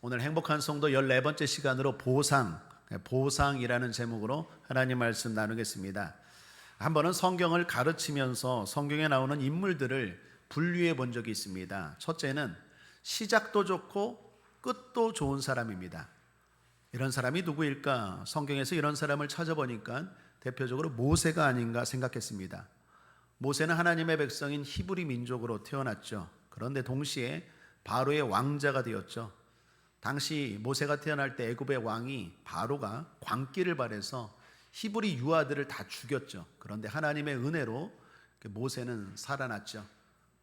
오늘 행복한 성도 14번째 시간으로 보상이라는 제목으로 하나님 말씀 나누겠습니다. 한 번은 성경을 가르치면서 성경에 나오는 인물들을 분류해 본 적이 있습니다. 첫째는 시작도 좋고 끝도 좋은 사람입니다. 이런 사람이 누구일까? 성경에서 이런 사람을 찾아보니까 대표적으로 모세가 아닌가 생각했습니다. 모세는 하나님의 백성인 히브리 민족으로 태어났죠. 그런데 동시에 바로의 왕자가 되었죠. 당시 모세가 태어날 때 애굽의 왕이 바로가 광기를 발해서 히브리 유아들을 다 죽였죠. 그런데 하나님의 은혜로 모세는 살아났죠.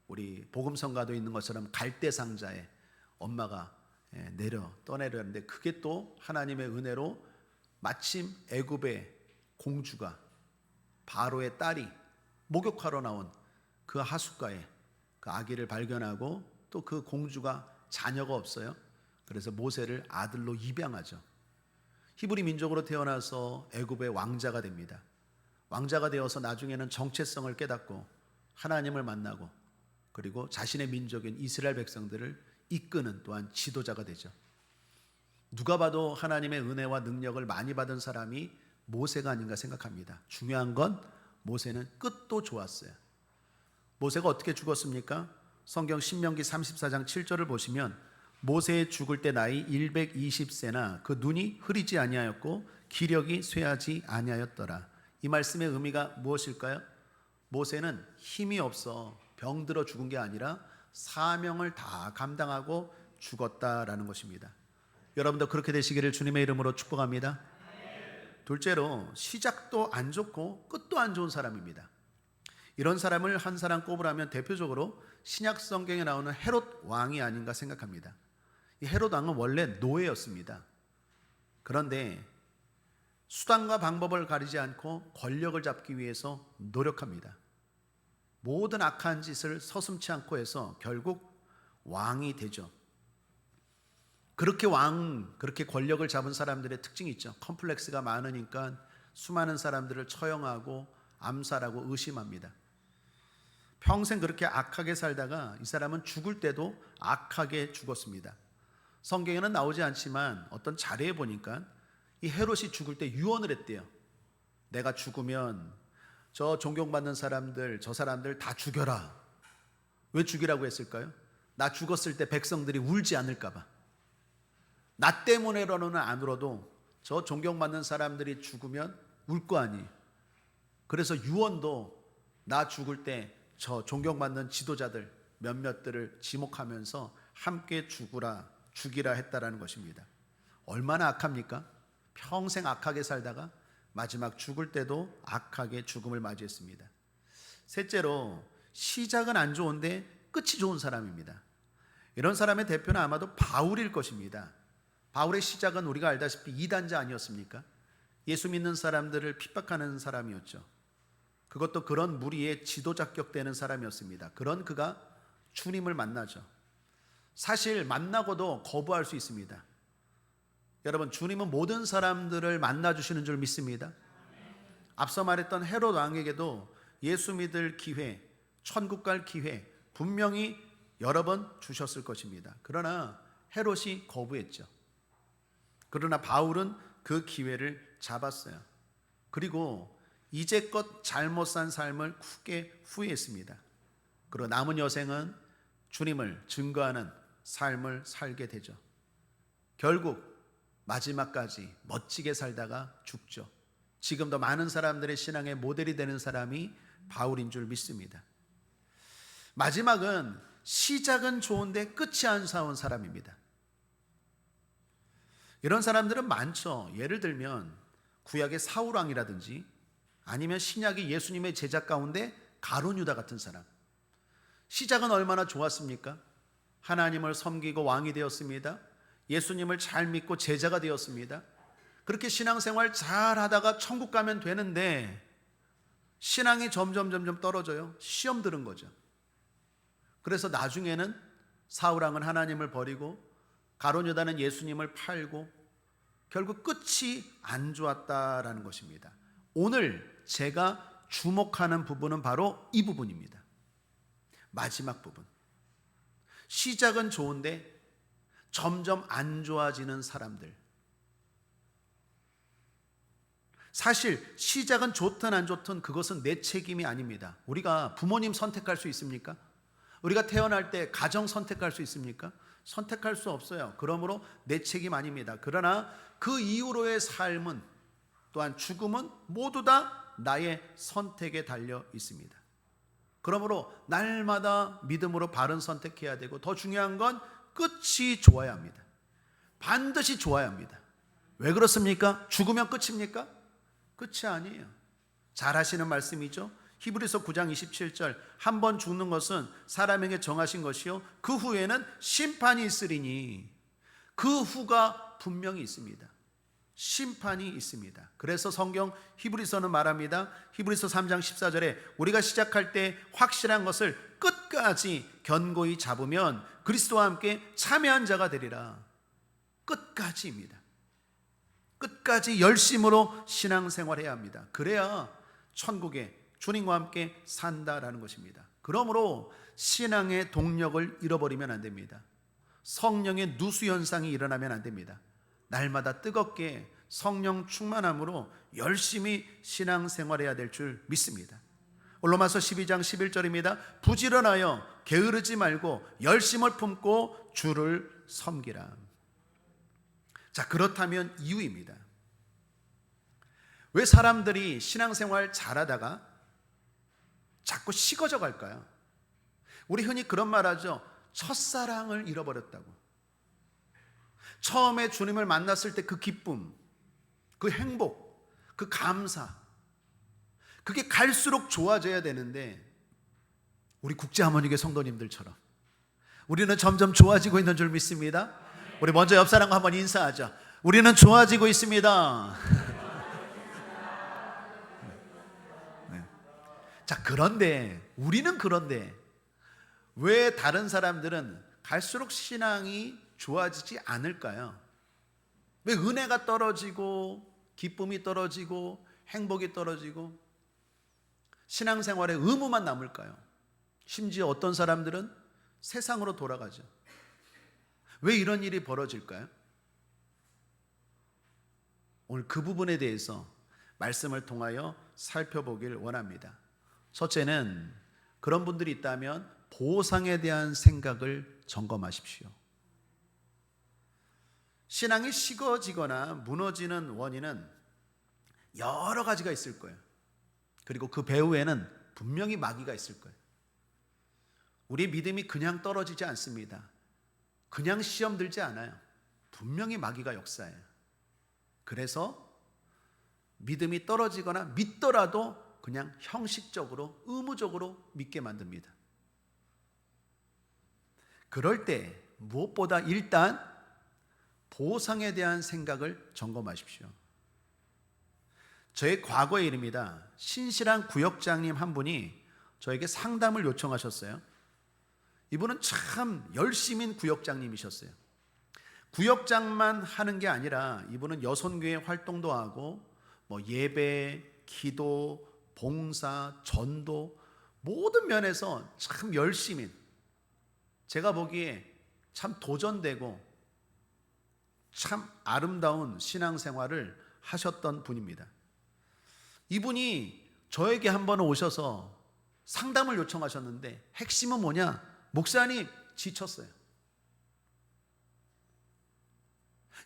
우리 복음성가도 있는 것처럼 갈대 상자에 엄마가 떠내려는데 그게 또 하나님의 은혜로 마침 애굽의 공주가 바로의 딸이 목욕하러 나온 그 하숫가에 그 아기를 발견하고 또 그 공주가 자녀가 없어요. 그래서 모세를 아들로 입양하죠. 히브리 민족으로 태어나서 애굽의 왕자가 됩니다. 왕자가 되어서 나중에는 정체성을 깨닫고 하나님을 만나고 그리고 자신의 민족인 이스라엘 백성들을 이끄는 또한 지도자가 되죠. 누가 봐도 하나님의 은혜와 능력을 많이 받은 사람이 모세가 아닌가 생각합니다. 중요한 건 모세는 끝도 좋았어요. 모세가 어떻게 죽었습니까? 성경 신명기 34장 7절을 보시면 모세의 죽을 때 나이 120세나 그 눈이 흐리지 아니하였고 기력이 쇠하지 아니하였더라. 이 말씀의 의미가 무엇일까요? 모세는 힘이 없어 병들어 죽은 게 아니라 사명을 다 감당하고 죽었다라는 것입니다. 여러분도 그렇게 되시기를 주님의 이름으로 축복합니다. 둘째로 시작도 안 좋고 끝도 안 좋은 사람입니다. 이런 사람을 한 사람 꼽으라면 대표적으로 신약 성경에 나오는 헤롯 왕이 아닌가 생각합니다. 이 헤롯 왕은 원래 노예였습니다. 그런데 수단과 방법을 가리지 않고 권력을 잡기 위해서 노력합니다. 모든 악한 짓을 서슴지 않고 해서 결국 왕이 되죠. 그렇게 권력을 잡은 사람들의 특징이 있죠. 컴플렉스가 많으니까 수많은 사람들을 처형하고 암살하고 의심합니다. 평생 그렇게 악하게 살다가 이 사람은 죽을 때도 악하게 죽었습니다. 성경에는 나오지 않지만 어떤 자료에 보니까 이 헤롯이 죽을 때 유언을 했대요. 내가 죽으면 저 존경받는 사람들, 저 사람들 다 죽여라. 왜 죽이라고 했을까요? 나 죽었을 때 백성들이 울지 않을까 봐. 나 때문에로는 안 울어도 저 존경받는 사람들이 죽으면 울 거 아니에요. 그래서 유언도 나 죽을 때 저 존경받는 지도자들 몇몇들을 지목하면서 함께 죽이라 했다라는 것입니다. 얼마나 악합니까? 평생 악하게 살다가 마지막 죽을 때도 악하게 죽음을 맞이했습니다. 셋째로 시작은 안 좋은데 끝이 좋은 사람입니다. 이런 사람의 대표는 아마도 바울일 것입니다. 바울의 시작은 우리가 알다시피 이단자 아니었습니까? 예수 믿는 사람들을 핍박하는 사람이었죠. 그것도 그런 무리의 지도자격 되는 사람이었습니다. 그런 그가 주님을 만나죠. 사실 만나고도 거부할 수 있습니다. 여러분, 주님은 모든 사람들을 만나주시는 줄 믿습니다. 앞서 말했던 헤롯 왕에게도 예수 믿을 기회, 천국 갈 기회 분명히 여러 번 주셨을 것입니다. 그러나 헤롯이 거부했죠. 그러나 바울은 그 기회를 잡았어요. 그리고 이제껏 잘못 산 삶을 크게 후회했습니다. 그리고 남은 여생은 주님을 증거하는 삶을 살게 되죠. 결국 마지막까지 멋지게 살다가 죽죠. 지금도 많은 사람들의 신앙의 모델이 되는 사람이 바울인 줄 믿습니다. 마지막은 시작은 좋은데 끝이 안 좋은 사람입니다. 이런 사람들은 많죠. 예를 들면 구약의 사울왕이라든지 아니면 신약의 예수님의 제자 가운데 가룟 유다 같은 사람. 시작은 얼마나 좋았습니까? 하나님을 섬기고 왕이 되었습니다. 예수님을 잘 믿고 제자가 되었습니다. 그렇게 신앙생활 잘 하다가 천국 가면 되는데 신앙이 점점 떨어져요. 시험 들은 거죠. 그래서 나중에는 사울왕은 하나님을 버리고 가룟 유다는 예수님을 팔고 결국 끝이 안 좋았다라는 것입니다. 오늘 제가 주목하는 부분은 바로 이 부분입니다. 마지막 부분. 시작은 좋은데 점점 안 좋아지는 사람들. 사실 시작은 좋든 안 좋든 그것은 내 책임이 아닙니다. 우리가 부모님 선택할 수 있습니까? 우리가 태어날 때 가정 선택할 수 있습니까? 선택할 수 없어요. 그러므로 내 책임 아닙니다. 그러나 그 이후로의 삶은, 또한 죽음은 모두 다 나의 선택에 달려 있습니다. 그러므로 날마다 믿음으로 바른 선택해야 되고, 더 중요한 건 끝이 좋아야 합니다. 반드시 좋아야 합니다. 왜 그렇습니까? 죽으면 끝입니까? 끝이 아니에요. 잘 하시는 말씀이죠. 히브리서 9장 27절, 한 번 죽는 것은 사람에게 정하신 것이요 그 후에는 심판이 있으리니. 그 후가 분명히 있습니다. 심판이 있습니다. 그래서 성경 히브리서는 말합니다. 히브리서 3장 14절에 우리가 시작할 때 확실한 것을 끝까지 견고히 잡으면 그리스도와 함께 참여한 자가 되리라. 끝까지입니다. 끝까지 열심으로 신앙생활해야 합니다. 그래야 천국에 주님과 함께 산다라는 것입니다. 그러므로 신앙의 동력을 잃어버리면 안 됩니다. 성령의 누수 현상이 일어나면 안 됩니다. 날마다 뜨겁게 성령 충만함으로 열심히 신앙생활해야 될 줄 믿습니다. 로마서 12장 11절입니다. 부지런하여 게으르지 말고 열심을 품고 주를 섬기라. 자, 그렇다면 이유입니다. 왜 사람들이 신앙생활 잘하다가 자꾸 식어져 갈까요? 우리 흔히 그런 말 하죠. 첫사랑을 잃어버렸다고. 처음에 주님을 만났을 때 그 기쁨, 그 행복, 그 감사, 그게 갈수록 좋아져야 되는데, 우리 국제하모니교 성도님들처럼 우리는 점점 좋아지고 있는 줄 믿습니다. 우리 먼저 옆 사람과 한번 인사하자. 우리는 좋아지고 있습니다. 네. 자, 우리는 그런데 왜 다른 사람들은 갈수록 신앙이 좋아지지 않을까요? 왜 은혜가 떨어지고 기쁨이 떨어지고 행복이 떨어지고 신앙생활에 의무만 남을까요? 심지어 어떤 사람들은 세상으로 돌아가죠. 왜 이런 일이 벌어질까요? 오늘 그 부분에 대해서 말씀을 통하여 살펴보길 원합니다. 첫째는, 그런 분들이 있다면 보상에 대한 생각을 점검하십시오. 신앙이 식어지거나 무너지는 원인은 여러 가지가 있을 거예요. 그리고 그 배후에는 분명히 마귀가 있을 거예요. 우리 믿음이 그냥 떨어지지 않습니다. 그냥 시험 들지 않아요. 분명히 마귀가 역사해요. 그래서 믿음이 떨어지거나 믿더라도 그냥 형식적으로, 의무적으로 믿게 만듭니다. 그럴 때 무엇보다 일단 보상에 대한 생각을 점검하십시오. 저의 과거의 일입니다. 신실한 구역장님 한 분이 저에게 상담을 요청하셨어요. 이분은 참 열심인 구역장님이셨어요. 구역장만 하는 게 아니라 이분은 여선교회 활동도 하고 예배, 기도, 봉사, 전도 모든 면에서 참 열심인, 제가 보기에 참 도전되고 참 아름다운 신앙생활을 하셨던 분입니다. 이분이 저에게 한번 오셔서 상담을 요청하셨는데 핵심은 뭐냐? 목사님, 지쳤어요.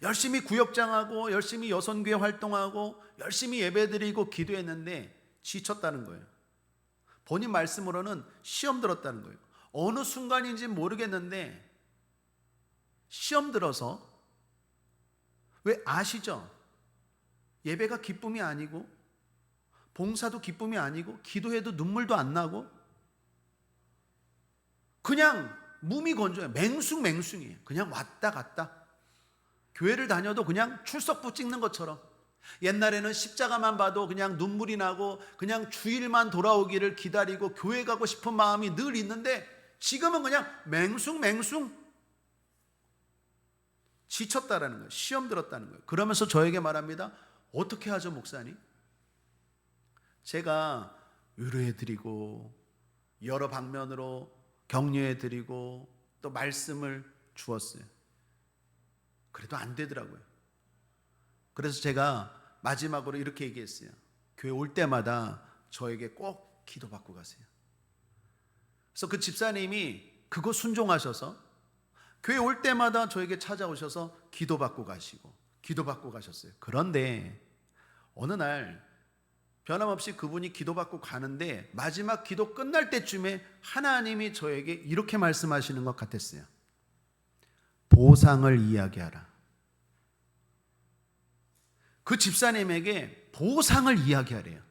열심히 구역장하고 열심히 여선교회 활동하고 열심히 예배드리고 기도했는데 지쳤다는 거예요. 본인 말씀으로는 시험 들었다는 거예요. 어느 순간인지 모르겠는데 시험 들어서, 왜 아시죠? 예배가 기쁨이 아니고 봉사도 기쁨이 아니고 기도해도 눈물도 안 나고 그냥 무미건조해요. 맹숭맹숭이에요. 그냥 왔다 갔다. 교회를 다녀도 그냥 출석부 찍는 것처럼. 옛날에는 십자가만 봐도 그냥 눈물이 나고 그냥 주일만 돌아오기를 기다리고 교회 가고 싶은 마음이 늘 있는데, 지금은 그냥 맹숭맹숭 지쳤다라는 거예요. 시험 들었다는 거예요. 그러면서 저에게 말합니다. 어떻게 하죠, 목사님? 제가 위로해드리고 여러 방면으로 격려해드리고 또 말씀을 주었어요. 그래도 안 되더라고요. 그래서 제가 마지막으로 이렇게 얘기했어요. 교회 올 때마다 저에게 꼭 기도받고 가세요. 그래서 그 집사님이 그거 순종하셔서 교회 올 때마다 저에게 찾아오셔서 기도받고 가시고 기도받고 가셨어요. 그런데 어느 날 변함없이 그분이 기도받고 가는데 마지막 기도 끝날 때쯤에 하나님이 저에게 이렇게 말씀하시는 것 같았어요. 보상을 이야기하라. 그 집사님에게 보상을 이야기하래요.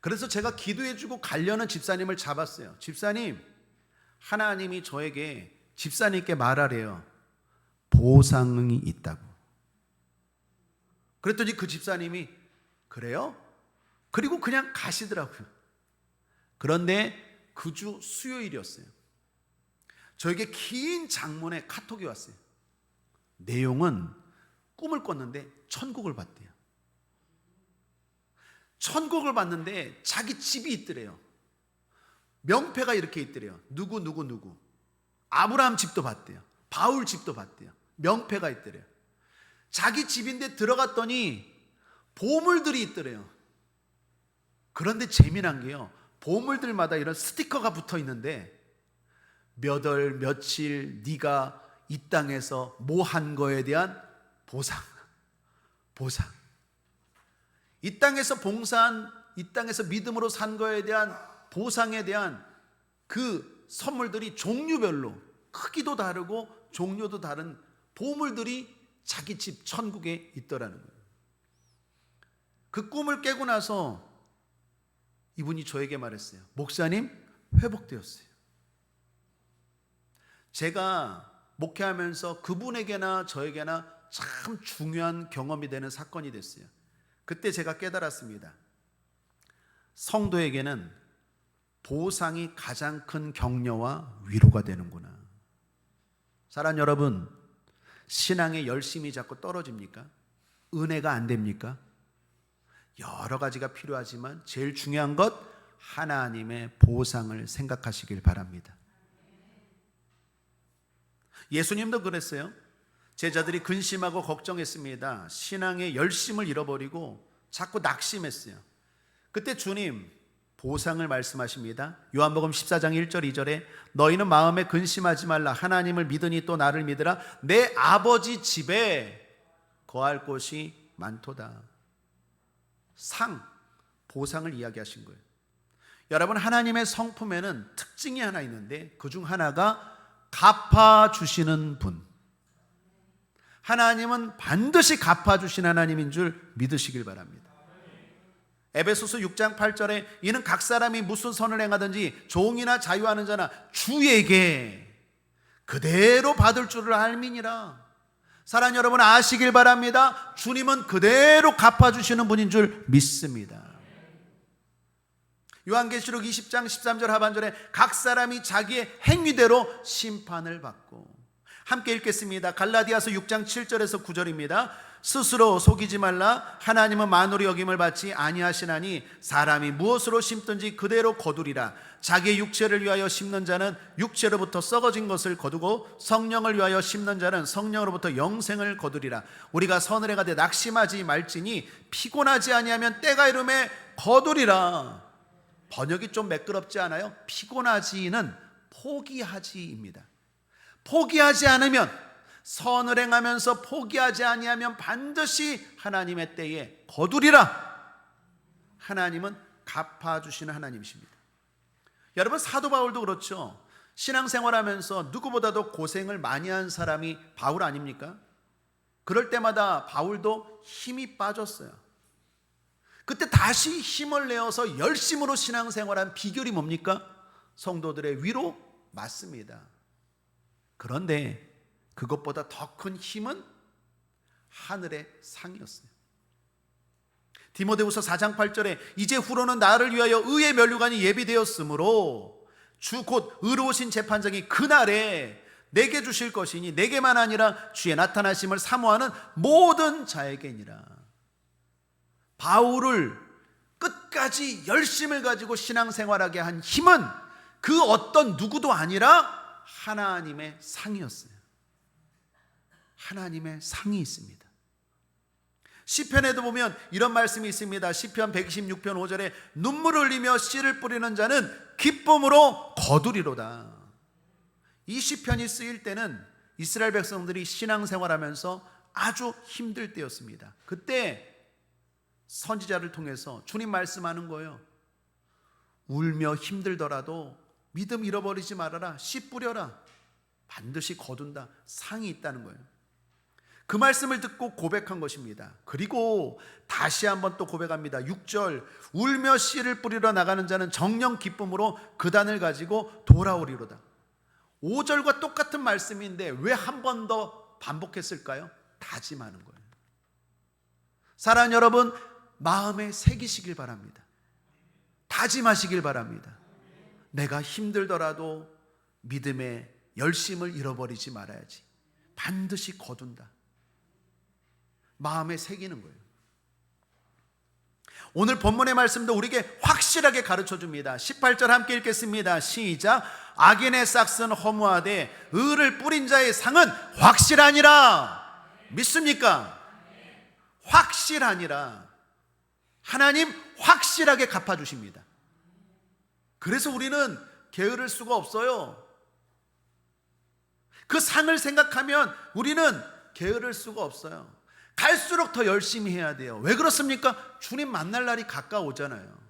그래서 제가 기도해주고 가려는 집사님을 잡았어요. 집사님, 하나님이 저에게 집사님께 말하래요. 보상이 있다고. 그랬더니 그 집사님이 그래요? 그리고 그냥 가시더라고요. 그런데 그 주 수요일이었어요. 저에게 긴 장문의 카톡이 왔어요. 내용은 꿈을 꿨는데 천국을 봤대요. 천국을 봤는데 자기 집이 있더래요. 명패가 이렇게 있더래요. 누구. 아브라함 집도 봤대요. 바울 집도 봤대요. 명패가 있더래요. 자기 집인데 들어갔더니 보물들이 있더래요. 그런데 재미난 게요, 보물들마다 이런 스티커가 붙어 있는데 몇 월 며칠 네가 이 땅에서 뭐 한 거에 대한 보상. 이 땅에서 봉사한, 이 땅에서 믿음으로 산 거에 대한 보상에 대한 그 선물들이 종류별로 크기도 다르고 종류도 다른 보물들이 자기 집 천국에 있더라는 거예요. 그 꿈을 깨고 나서 이분이 저에게 말했어요. 목사님, 회복되었어요. 제가 목회하면서 그분에게나 저에게나 참 중요한 경험이 되는 사건이 됐어요. 그때 제가 깨달았습니다. 성도에게는 보상이 가장 큰 격려와 위로가 되는구나. 사랑하는 여러분, 신앙의 열심이 자꾸 떨어집니까? 은혜가 안 됩니까? 여러 가지가 필요하지만 제일 중요한 것, 하나님의 보상을 생각하시길 바랍니다. 예수님도 그랬어요. 제자들이 근심하고 걱정했습니다. 신앙의 열심을 잃어버리고 자꾸 낙심했어요. 그때 주님 보상을 말씀하십니다. 요한복음 14장 1절 2절에 너희는 마음에 근심하지 말라. 하나님을 믿으니 또 나를 믿으라. 내 아버지 집에 거할 곳이 많도다. 보상을 이야기하신 거예요. 여러분, 하나님의 성품에는 특징이 하나 있는데 그중 하나가 갚아주시는 분. 하나님은 반드시 갚아주신 하나님인 줄 믿으시길 바랍니다. 에베소서 6장 8절에 이는 각 사람이 무슨 선을 행하든지 종이나 자유하는 자나 주에게 그대로 받을 줄을 알미니라. 사랑하는 여러분, 아시길 바랍니다. 주님은 그대로 갚아주시는 분인 줄 믿습니다. 요한계시록 20장 13절 하반절에 각 사람이 자기의 행위대로 심판을 받고, 함께 읽겠습니다. 갈라디아서 6장 7절에서 9절입니다. 스스로 속이지 말라. 하나님은 만으로 여김을 받지 아니하시나니 사람이 무엇으로 심든지 그대로 거두리라. 자기의 육체를 위하여 심는 자는 육체로부터 썩어진 것을 거두고 성령을 위하여 심는 자는 성령으로부터 영생을 거두리라. 우리가 선을 행하되 낙심하지 말지니 피곤하지 아니하면 때가 이르매 거두리라. 번역이 좀 매끄럽지 않아요? 피곤하지는 포기하지입니다. 포기하지 않으면, 선을 행하면서 포기하지 아니하면 반드시 하나님의 때에 거두리라. 하나님은 갚아주시는 하나님이십니다. 여러분, 사도 바울도 그렇죠. 신앙생활하면서 누구보다도 고생을 많이 한 사람이 바울 아닙니까? 그럴 때마다 바울도 힘이 빠졌어요. 그때 다시 힘을 내어서 열심으로 신앙생활한 비결이 뭡니까? 성도들의 위로? 맞습니다. 그런데 그것보다 더 큰 힘은 하늘의 상이었어요. 디모데후서 4장 8절에 이제 후로는 나를 위하여 의의 면류관이 예비되었으므로 주 곧 의로우신 재판장이 그날에 내게 주실 것이니 내게만 아니라 주의 나타나심을 사모하는 모든 자에게니라. 바울을 끝까지 열심을 가지고 신앙생활하게 한 힘은 그 어떤 누구도 아니라 하나님의 상이었어요. 하나님의 상이 있습니다. 시편에도 보면 이런 말씀이 있습니다. 시편 126편 5절에 눈물을 흘리며 씨를 뿌리는 자는 기쁨으로 거두리로다. 이 시편이 쓰일 때는 이스라엘 백성들이 신앙생활하면서 아주 힘들 때였습니다. 그때 선지자를 통해서 주님 말씀하는 거예요. 울며 힘들더라도 믿음 잃어버리지 말아라. 씨 뿌려라. 반드시 거둔다. 상이 있다는 거예요. 그 말씀을 듣고 고백한 것입니다. 그리고 다시 한번 또 고백합니다. 6절 울며 씨를 뿌리러 나가는 자는 정령 기쁨으로 그 단을 가지고 돌아오리로다. 5절과 똑같은 말씀인데 왜 한 번 더 반복했을까요? 다짐하는 거예요. 사랑하는 여러분, 마음에 새기시길 바랍니다. 다짐하시길 바랍니다. 내가 힘들더라도 믿음의 열심을 잃어버리지 말아야지. 반드시 거둔다. 마음에 새기는 거예요. 오늘 본문의 말씀도 우리에게 확실하게 가르쳐 줍니다. 18절 함께 읽겠습니다. 시작. 악인의 싹은 허무하되 의를 뿌린 자의 상은 확실하니라. 믿습니까? 확실하니라. 하나님 확실하게 갚아주십니다. 그래서 우리는 게으를 수가 없어요. 그 상을 생각하면 우리는 게으를 수가 없어요. 갈수록 더 열심히 해야 돼요. 왜 그렇습니까? 주님 만날 날이 가까워오잖아요.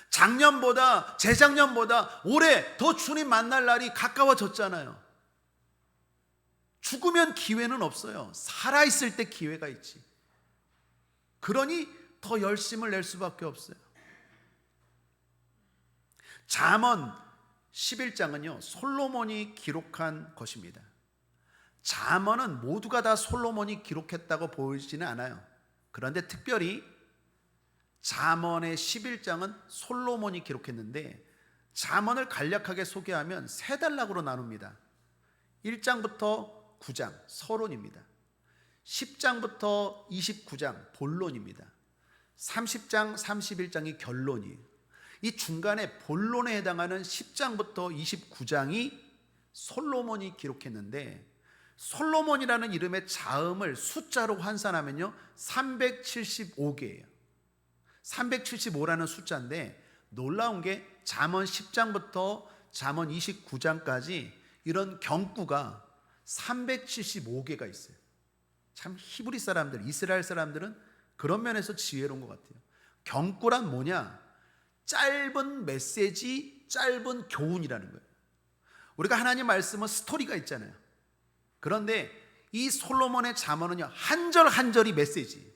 작년보다 재작년보다 올해 더 주님 만날 날이 가까워졌잖아요. 죽으면 기회는 없어요. 살아있을 때 기회가 있지. 그러니 더 열심을 낼 수밖에 없어요. 잠언 11장은요 솔로몬이 기록한 것입니다. 잠언은 모두가 다 솔로몬이 기록했다고 보이지는 않아요. 그런데 특별히 잠언의 11장은 솔로몬이 기록했는데 잠언을 간략하게 소개하면 세 단락으로 나눕니다. 1장부터 9장 서론입니다. 10장부터 29장 본론입니다. 30장 31장이 결론이에요. 이 중간에 본론에 해당하는 10장부터 29장이 솔로몬이 기록했는데 솔로몬이라는 이름의 자음을 숫자로 환산하면요 375개예요. 375라는 숫자인데 놀라운 게 잠언 10장부터 잠언 29장까지 이런 경구가 375개가 있어요. 참 히브리 사람들, 이스라엘 사람들은 그런 면에서 지혜로운 것 같아요. 경구란 뭐냐? 짧은 메시지, 짧은 교훈이라는 거예요. 우리가 하나님 말씀은 스토리가 있잖아요. 그런데 이 솔로몬의 잠언은요 한 절 한 절이 메시지.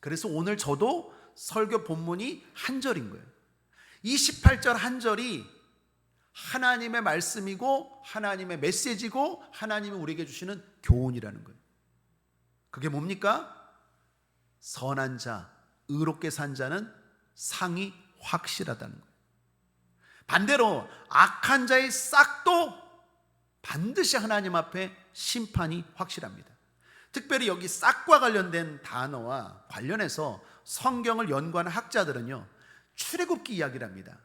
그래서 오늘 저도 설교 본문이 한 절인 거예요. 이 18절 한 절이 하나님의 말씀이고 하나님의 메시지고 하나님이 우리에게 주시는 교훈이라는 거예요. 그게 뭡니까? 선한 자, 의롭게 산 자는 상이 확실하다는 거예요. 반대로 악한 자의 싹도 반드시 하나님 앞에 심판이 확실합니다. 특별히 여기 싹과 관련된 단어와 관련해서 성경을 연구하는 학자들은요 출애굽기 이야기를 합니다.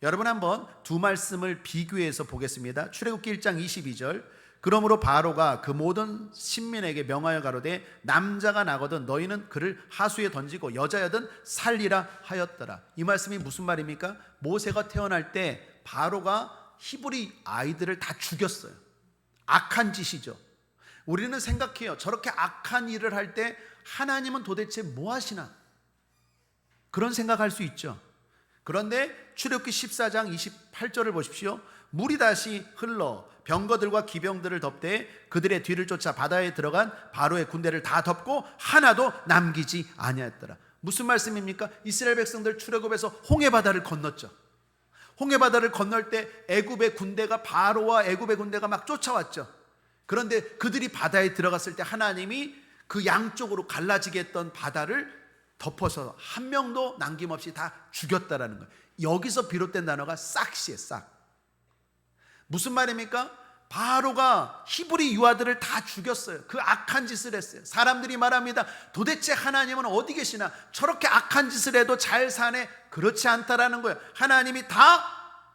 여러분 한번 두 말씀을 비교해서 보겠습니다. 출애굽기 1장 22절 그러므로 바로가 그 모든 신민에게 명하여 가로되 남자가 나거든 너희는 그를 하수에 던지고 여자여든 살리라 하였더라. 이 말씀이 무슨 말입니까? 모세가 태어날 때 바로가 히브리 아이들을 다 죽였어요. 악한 짓이죠. 우리는 생각해요. 저렇게 악한 일을 할 때 하나님은 도대체 뭐 하시나? 그런 생각할 수 있죠. 그런데 출애굽기 14장 28절을 보십시오. 물이 다시 흘러 병거들과 기병들을 덮되 그들의 뒤를 쫓아 바다에 들어간 바로의 군대를 다 덮고 하나도 남기지 아니하였더라. 무슨 말씀입니까? 이스라엘 백성들 출애굽에서 홍해바다를 건넜죠. 홍해바다를 건널 때 애굽의 군대가 바로와 애굽의 군대가 막 쫓아왔죠. 그런데 그들이 바다에 들어갔을 때 하나님이 그 양쪽으로 갈라지게 했던 바다를 덮어서 한 명도 남김없이 다 죽였다라는 거예요. 여기서 비롯된 단어가 싹시에 싹. 무슨 말입니까? 바로가 히브리 유아들을 다 죽였어요. 그 악한 짓을 했어요. 사람들이 말합니다. 도대체 하나님은 어디 계시나? 저렇게 악한 짓을 해도 잘 사네? 그렇지 않다라는 거예요. 하나님이 다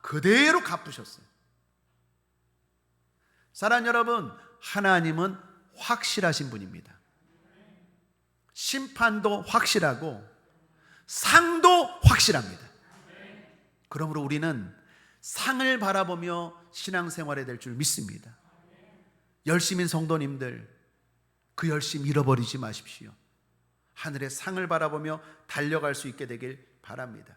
그대로 갚으셨어요. 사랑하는 여러분, 하나님은 확실하신 분입니다. 심판도 확실하고 상도 확실합니다. 그러므로 우리는 상을 바라보며 신앙생활해야 될 줄 믿습니다. 열심인 성도님들, 그 열심 잃어버리지 마십시오. 하늘의 상을 바라보며 달려갈 수 있게 되길 바랍니다.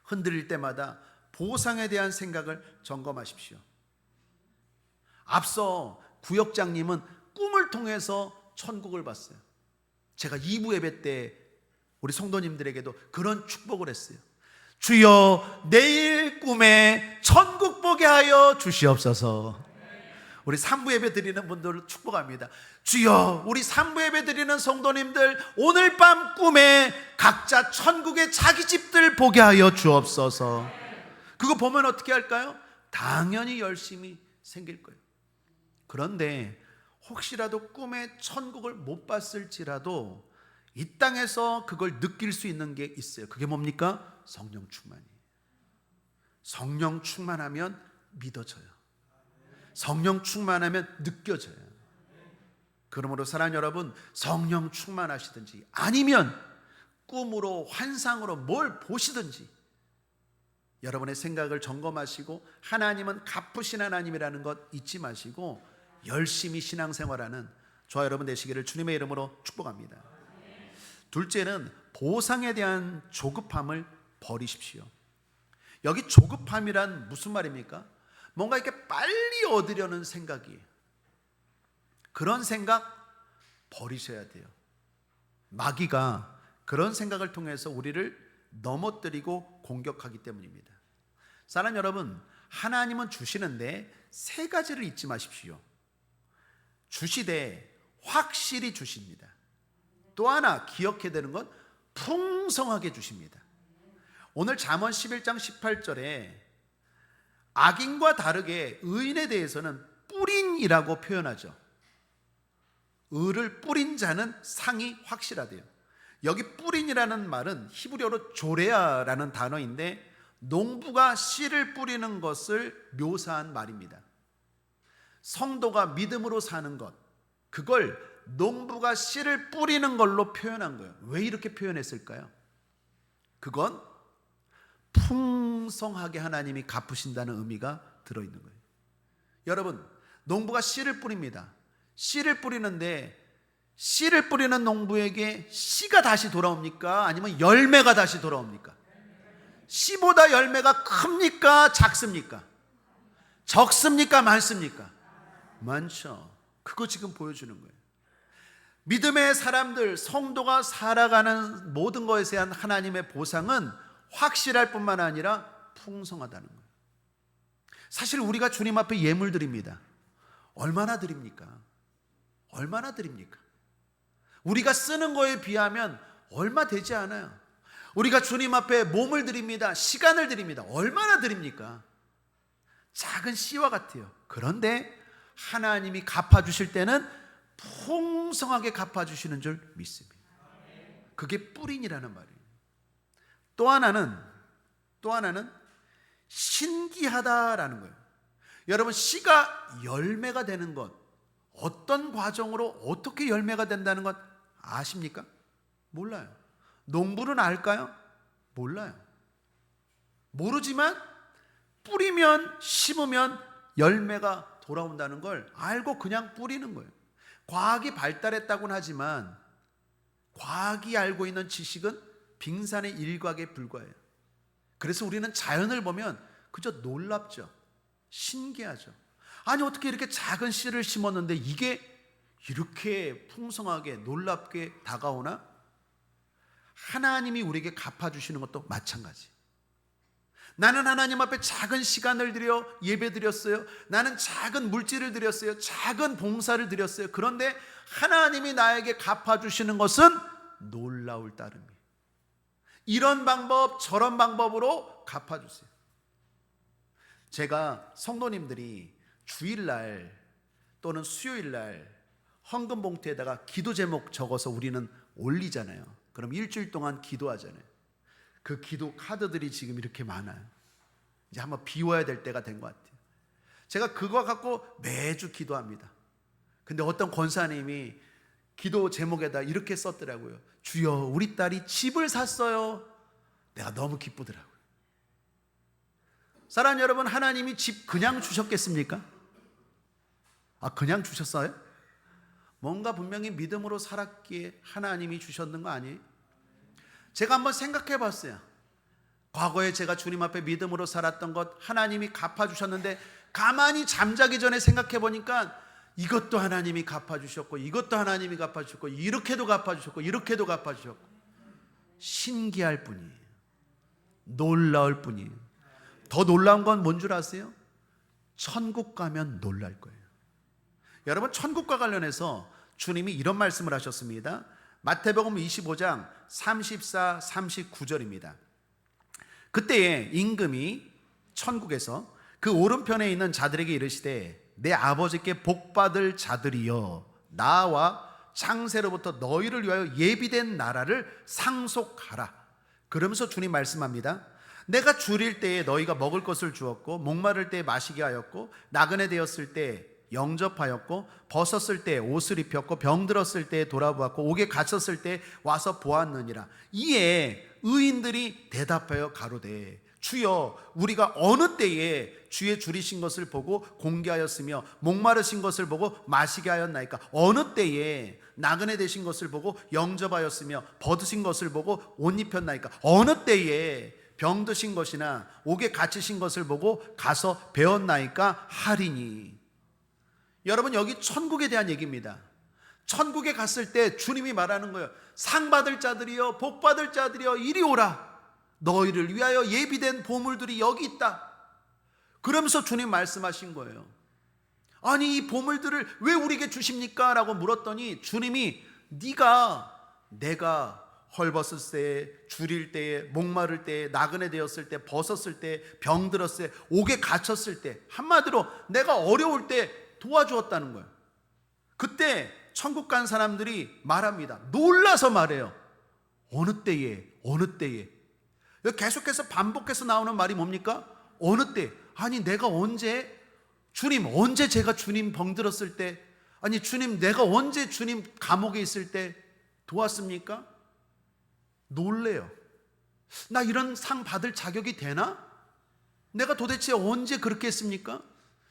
흔들릴 때마다 보상에 대한 생각을 점검하십시오. 앞서 구역장님은 꿈을 통해서 천국을 봤어요. 제가 2부 예배 때 우리 성도님들에게도 그런 축복을 했어요. 주여, 내일 꿈에 천국 보게 하여 주시옵소서. 우리 3부 예배 드리는 분들을 축복합니다. 주여, 우리 3부 예배 드리는 성도님들 오늘 밤 꿈에 각자 천국의 자기 집들 보게 하여 주옵소서. 그거 보면 어떻게 할까요? 당연히 열심히 생길 거예요. 그런데 혹시라도 꿈에 천국을 못 봤을지라도 이 땅에서 그걸 느낄 수 있는 게 있어요. 그게 뭡니까? 성령 충만이에요. 성령 충만하면 믿어져요. 성령 충만하면 느껴져요. 그러므로 사랑하는 여러분, 성령 충만하시든지 아니면 꿈으로 환상으로 뭘 보시든지 여러분의 생각을 점검하시고 하나님은 갚으신 하나님이라는 것 잊지 마시고 열심히 신앙생활하는 저와 여러분 되시기를 주님의 이름으로 축복합니다. 둘째는 보상에 대한 조급함을 버리십시오. 여기 조급함이란 무슨 말입니까? 뭔가 이렇게 빨리 얻으려는 생각이에요. 그런 생각 버리셔야 돼요. 마귀가 그런 생각을 통해서 우리를 넘어뜨리고 공격하기 때문입니다. 사랑하는 여러분, 하나님은 주시는데 세 가지를 잊지 마십시오. 주시되 확실히 주십니다. 또 하나 기억해야 되는 건 풍성하게 주십니다. 오늘 잠언 11장 18절에 악인과 다르게 의인에 대해서는 뿌린이라고 표현하죠. 의를 뿌린 자는 상이 확실하대요. 여기 뿌린이라는 말은 히브리어로 조레아라는 단어인데 농부가 씨를 뿌리는 것을 묘사한 말입니다. 성도가 믿음으로 사는 것, 그걸 농부가 씨를 뿌리는 걸로 표현한 거예요. 왜 이렇게 표현했을까요? 그건 풍성하게 하나님이 갚으신다는 의미가 들어있는 거예요. 여러분, 농부가 씨를 뿌립니다. 씨를 뿌리는데 씨를 뿌리는 농부에게 씨가 다시 돌아옵니까? 아니면 열매가 다시 돌아옵니까? 씨보다 열매가 큽니까? 작습니까? 적습니까? 많습니까? 많죠. 그거 지금 보여주는 거예요. 믿음의 사람들, 성도가 살아가는 모든 것에 대한 하나님의 보상은 확실할 뿐만 아니라 풍성하다는 거예요. 사실 우리가 주님 앞에 예물 드립니다. 얼마나 드립니까? 얼마나 드립니까? 우리가 쓰는 거에 비하면 얼마 되지 않아요. 우리가 주님 앞에 몸을 드립니다. 시간을 드립니다. 얼마나 드립니까? 작은 씨와 같아요. 그런데 하나님이 갚아주실 때는 풍성하게 갚아주시는 줄 믿습니다. 그게 뿌린이라는 말이에요. 또 하나는 신기하다라는 거예요. 여러분, 씨가 열매가 되는 것, 어떤 과정으로 어떻게 열매가 된다는 것 아십니까? 몰라요. 농부는 알까요? 몰라요. 모르지만 뿌리면, 심으면 열매가 돌아온다는 걸 알고 그냥 뿌리는 거예요. 과학이 발달했다고는 하지만 과학이 알고 있는 지식은 빙산의 일각에 불과해요. 그래서 우리는 자연을 보면 그저 놀랍죠. 신기하죠. 아니, 어떻게 이렇게 작은 씨를 심었는데 이게 이렇게 풍성하게 놀랍게 다가오나? 하나님이 우리에게 갚아주시는 것도 마찬가지. 나는 하나님 앞에 작은 시간을 들여 예배 드렸어요. 나는 작은 물질을 드렸어요. 작은 봉사를 드렸어요. 그런데 하나님이 나에게 갚아주시는 것은 놀라울 따름이에요. 이런 방법 저런 방법으로 갚아주세요. 제가 성도님들이 주일날 또는 수요일날 헌금 봉투에다가 기도 제목 적어서 우리는 올리잖아요. 그럼 일주일 동안 기도하잖아요. 그 기도 카드들이 지금 이렇게 많아요. 이제 한번 비워야 될 때가 된 것 같아요. 제가 그거 갖고 매주 기도합니다. 근데 어떤 권사님이 기도 제목에다 이렇게 썼더라고요. 주여, 우리 딸이 집을 샀어요. 내가 너무 기쁘더라고요. 사랑하는 여러분, 하나님이 집 그냥 주셨겠습니까? 그냥 주셨어요? 뭔가 분명히 믿음으로 살았기에 하나님이 주셨는 거 아니에요? 제가 한번 생각해 봤어요. 과거에 제가 주님 앞에 믿음으로 살았던 것 하나님이 갚아주셨는데, 가만히 잠자기 전에 생각해 보니까 이것도 하나님이 갚아주셨고, 이것도 하나님이 갚아주셨고, 이렇게도 갚아주셨고, 이렇게도 갚아주셨고, 신기할 뿐이에요. 놀라울 뿐이에요. 더 놀라운 건 뭔 줄 아세요? 천국 가면 놀랄 거예요. 여러분, 천국과 관련해서 주님이 이런 말씀을 하셨습니다. 마태복음 25장 34, 39절입니다. 그때에 임금이 천국에서 그 오른편에 있는 자들에게 이르시되, 내 아버지께 복받을 자들이여, 나와 창세로부터 너희를 위하여 예비된 나라를 상속하라. 그러면서 주님 말씀합니다. 내가 줄일 때에 너희가 먹을 것을 주었고, 목마를 때에 마시게 하였고, 나그네 되었을 때 영접하였고, 벗었을 때 옷을 입혔고, 병들었을 때 돌아보았고, 옥에 갇혔을 때 와서 보았느니라. 이에 의인들이 대답하여 가로되, 주여, 우리가 어느 때에 주의 줄이신 것을 보고 공개하였으며 목마르신 것을 보고 마시게 하였나이까? 어느 때에 나그네 되신 것을 보고 영접하였으며 벗으신 것을 보고 옷 입혔나이까? 어느 때에 병드신 것이나 옥에 갇히신 것을 보고 가서 배웠나이까 하리니. 여러분, 여기 천국에 대한 얘기입니다. 천국에 갔을 때 주님이 말하는 거예요. 상 받을 자들이여, 복 받을 자들이여, 이리 오라. 너희를 위하여 예비된 보물들이 여기 있다. 그러면서 주님 말씀하신 거예요. 아니, 이 보물들을 왜 우리에게 주십니까? 라고 물었더니 주님이, 내가 헐벗을 때에, 줄일 때에, 목마를 때에, 나그네 되었을 때, 벗었을 때, 병들었을 때, 옥에 갇혔을 때, 한마디로 내가 어려울 때 도와주었다는 거예요. 그때 천국 간 사람들이 말합니다. 놀라서 말해요. 어느 때에, 어느 때에. 계속해서 반복해서 나오는 말이 뭡니까? 어느 때. 아니, 내가 언제, 주님, 언제 제가 주님 병들었을 때, 아니 주님, 내가 언제 주님 감옥에 있을 때 도왔습니까? 놀래요. 나 이런 상 받을 자격이 되나? 내가 도대체 언제 그렇게 했습니까?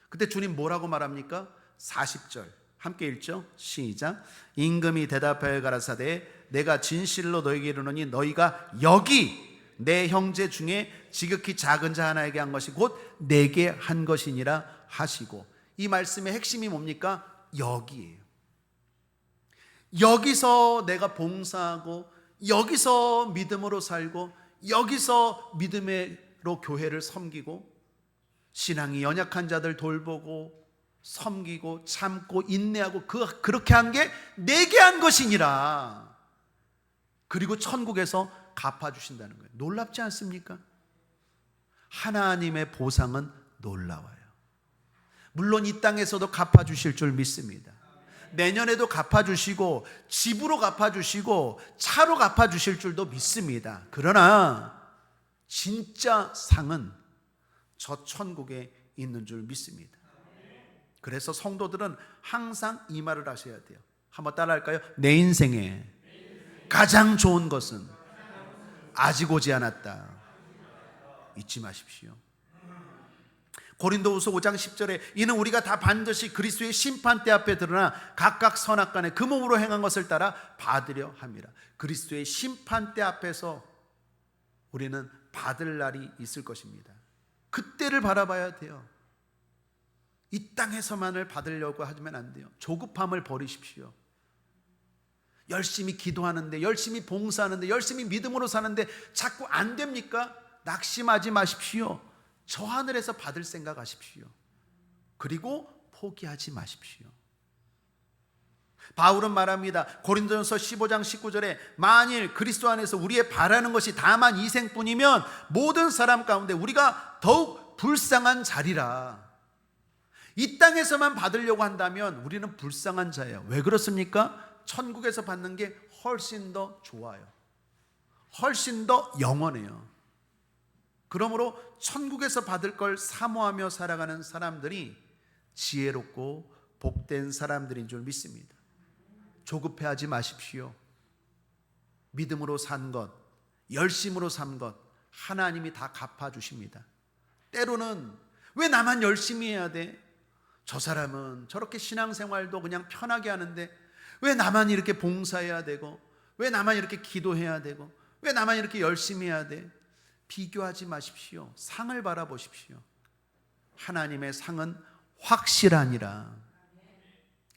그때 주님 뭐라고 말합니까? 40절 함께 읽죠. 시작. 임금이 대답하여 가라사대, 내가 진실로 너희에게 이르노니 너희가 여기 내 형제 중에 지극히 작은 자 하나에게 한 것이 곧 내게 한 것이니라 하시고, 이 말씀의 핵심이 뭡니까? 여기에요. 여기서 내가 봉사하고, 여기서 믿음으로 살고, 여기서 믿음으로 교회를 섬기고, 신앙이 연약한 자들 돌보고 섬기고 참고 인내하고, 그렇게 한 게 내게 한 것이니라. 그리고 천국에서 갚아주신다는 거예요. 놀랍지 않습니까? 하나님의 보상은 놀라워요. 물론 이 땅에서도 갚아주실 줄 믿습니다. 내년에도 갚아주시고, 집으로 갚아주시고, 차로 갚아주실 줄도 믿습니다. 그러나 진짜 상은 저 천국에 있는 줄 믿습니다. 그래서 성도들은 항상 이 말을 하셔야 돼요. 한번 따라할까요? 내 인생에 가장 좋은 것은 아직 오지 않았다. 잊지 마십시오. 고린도후서 5장 10절에 이는 우리가 다 반드시 그리스도의 심판대 앞에 드러나 각각 선악간에 그 몸으로 행한 것을 따라 받으려 함이라. 그리스도의 심판대 앞에서 우리는 받을 날이 있을 것입니다. 그때를 바라봐야 돼요. 이 땅에서만을 받으려고 하면 안 돼요. 조급함을 버리십시오. 열심히 기도하는데, 열심히 봉사하는데, 열심히 믿음으로 사는데 자꾸 안 됩니까? 낙심하지 마십시오. 저 하늘에서 받을 생각하십시오. 그리고 포기하지 마십시오. 바울은 말합니다. 고린도전서 15장 19절에 만일 그리스도 안에서 우리의 바라는 것이 다만 이생뿐이면 모든 사람 가운데 우리가 더욱 불쌍한 자리라. 이 땅에서만 받으려고 한다면 우리는 불쌍한 자예요. 왜 그렇습니까? 천국에서 받는 게 훨씬 더 좋아요. 훨씬 더 영원해요. 그러므로 천국에서 받을 걸 사모하며 살아가는 사람들이 지혜롭고 복된 사람들인 줄 믿습니다. 조급해하지 마십시오. 믿음으로 산 것, 열심으로 산 것 하나님이 다 갚아주십니다. 때로는 왜 나만 열심히 해야 돼? 저 사람은 저렇게 신앙생활도 그냥 편하게 하는데 왜 나만 이렇게 봉사해야 되고, 왜 나만 이렇게 기도해야 되고, 왜 나만 이렇게 열심히 해야 돼? 비교하지 마십시오. 상을 바라보십시오. 하나님의 상은 확실하니라.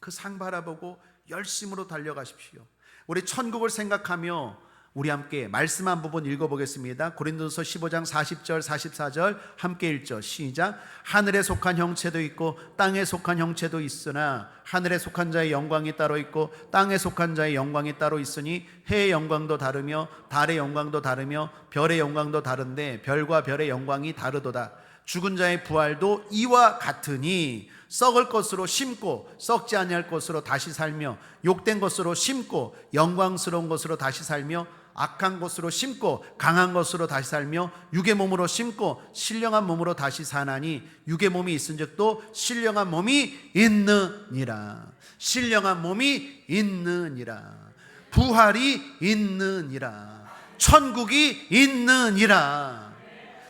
그 상 바라보고 열심으로 달려가십시오. 우리 천국을 생각하며 우리 함께 말씀 한 부분 읽어보겠습니다. 고린도서 15장 40절 44절 함께 읽죠. 시작. 하늘에 속한 형체도 있고 땅에 속한 형체도 있으나 하늘에 속한 자의 영광이 따로 있고 땅에 속한 자의 영광이 따로 있으니 해의 영광도 다르며 달의 영광도 다르며 별의 영광도 다른데 별과 별의 영광이 다르도다. 죽은 자의 부활도 이와 같으니 썩을 것으로 심고 썩지 아니할 것으로 다시 살며 욕된 것으로 심고 영광스러운 것으로 다시 살며 악한 것으로 심고 강한 것으로 다시 살며 육의 몸으로 심고 신령한 몸으로 다시 사나니 육의 몸이 있은즉도 신령한 몸이 있느니라. 신령한 몸이 있느니라. 부활이 있느니라. 천국이 있느니라.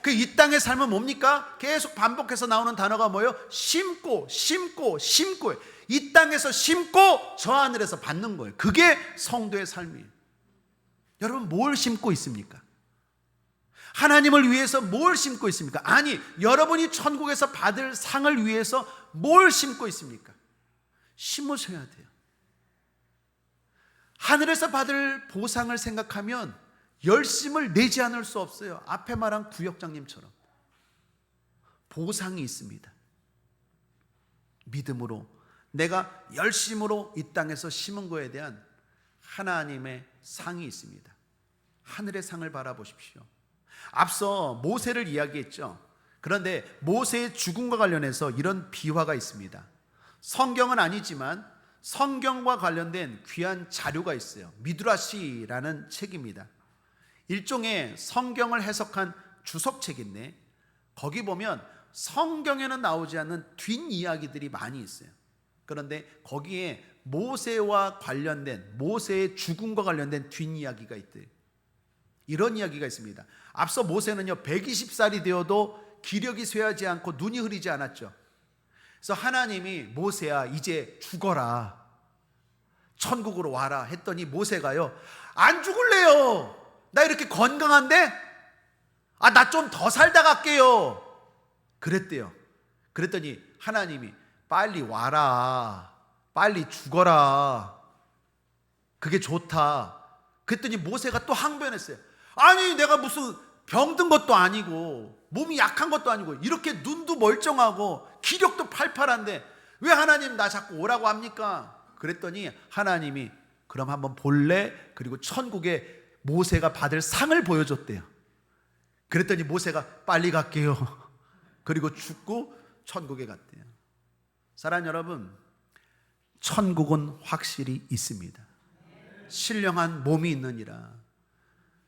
그 이 땅의 삶은 뭡니까? 계속 반복해서 나오는 단어가 뭐예요? 심고 심고 심고. 이 땅에서 심고 저 하늘에서 받는 거예요. 그게 성도의 삶이에요. 여러분 뭘 심고 있습니까? 하나님을 위해서 뭘 심고 있습니까? 아니, 여러분이 천국에서 받을 상을 위해서 뭘 심고 있습니까? 심으셔야 돼요. 하늘에서 받을 보상을 생각하면 열심을 내지 않을 수 없어요. 앞에 말한 구역장님처럼 보상이 있습니다. 믿음으로 내가 열심으로 이 땅에서 심은 거에 대한 하나님의 상이 있습니다. 하늘의 상을 바라보십시오. 앞서 모세를 이야기했죠. 그런데 모세의 죽음과 관련해서 이런 비화가 있습니다. 성경은 아니지만 성경과 관련된 귀한 자료가 있어요. 미드라시라는 책입니다. 일종의 성경을 해석한 주석책인데 거기 보면 성경에는 나오지 않는 뒷이야기들이 많이 있어요. 그런데 거기에 모세와 관련된, 모세의 죽음과 관련된 뒷이야기가 있대요. 이런 이야기가 있습니다. 앞서 모세는요 120살이 되어도 기력이 쇠하지 않고 눈이 흐리지 않았죠. 그래서 하나님이 모세야 이제 죽어라, 천국으로 와라 했더니 모세가요 안 죽을래요. 나 이렇게 건강한데 나 좀 더 살다 갈게요 그랬대요. 그랬더니 하나님이 빨리 와라, 빨리 죽어라, 그게 좋다. 그랬더니 모세가 또 항변했어요. 아니 내가 무슨 병든 것도 아니고 몸이 약한 것도 아니고 이렇게 눈도 멀쩡하고 기력도 팔팔한데 왜 하나님 나 자꾸 오라고 합니까? 그랬더니 하나님이 그럼 한번 볼래? 그리고 천국에 모세가 받을 상을 보여줬대요. 그랬더니 모세가 빨리 갈게요. 그리고 죽고 천국에 갔대요. 사랑하는 여러분, 천국은 확실히 있습니다. 신령한 몸이 있느니라.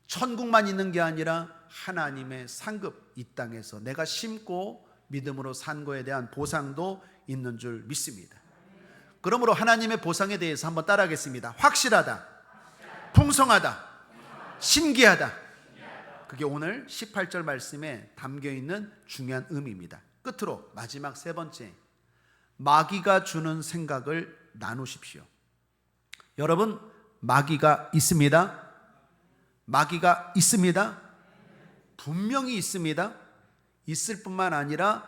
천국만 있는 게 아니라 하나님의 상급, 이 땅에서 내가 심고 믿음으로 산 거에 대한 보상도 있는 줄 믿습니다. 그러므로 하나님의 보상에 대해서 한번 따라하겠습니다. 확실하다, 풍성하다, 신기하다. 그게 오늘 18절 말씀에 담겨있는 중요한 의미입니다. 끝으로 마지막 세 번째, 마귀가 주는 생각을 나누십시오. 여러분, 마귀가 있습니다. 마귀가 있습니다. 분명히 있습니다. 있을 뿐만 아니라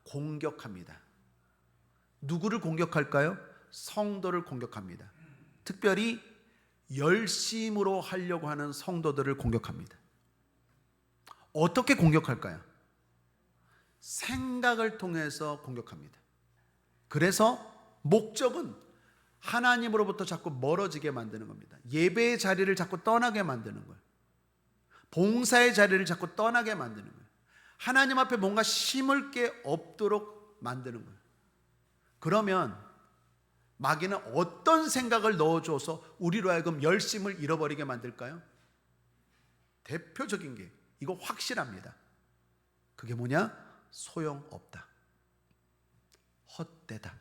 공격합니다. 누구를 공격할까요? 성도를 공격합니다. 특별히 열심으로 하려고 하는 성도들을 공격합니다. 어떻게 공격할까요? 생각을 통해서 공격합니다. 그래서 목적은 하나님으로부터 자꾸 멀어지게 만드는 겁니다. 예배의 자리를 자꾸 떠나게 만드는 거예요. 봉사의 자리를 자꾸 떠나게 만드는 거예요. 하나님 앞에 뭔가 심을 게 없도록 만드는 거예요. 그러면 마귀는 어떤 생각을 넣어줘서 우리로 하여금 열심을 잃어버리게 만들까요? 대표적인 게 이거 확실합니다. 그게 뭐냐? 소용없다, 헛되다,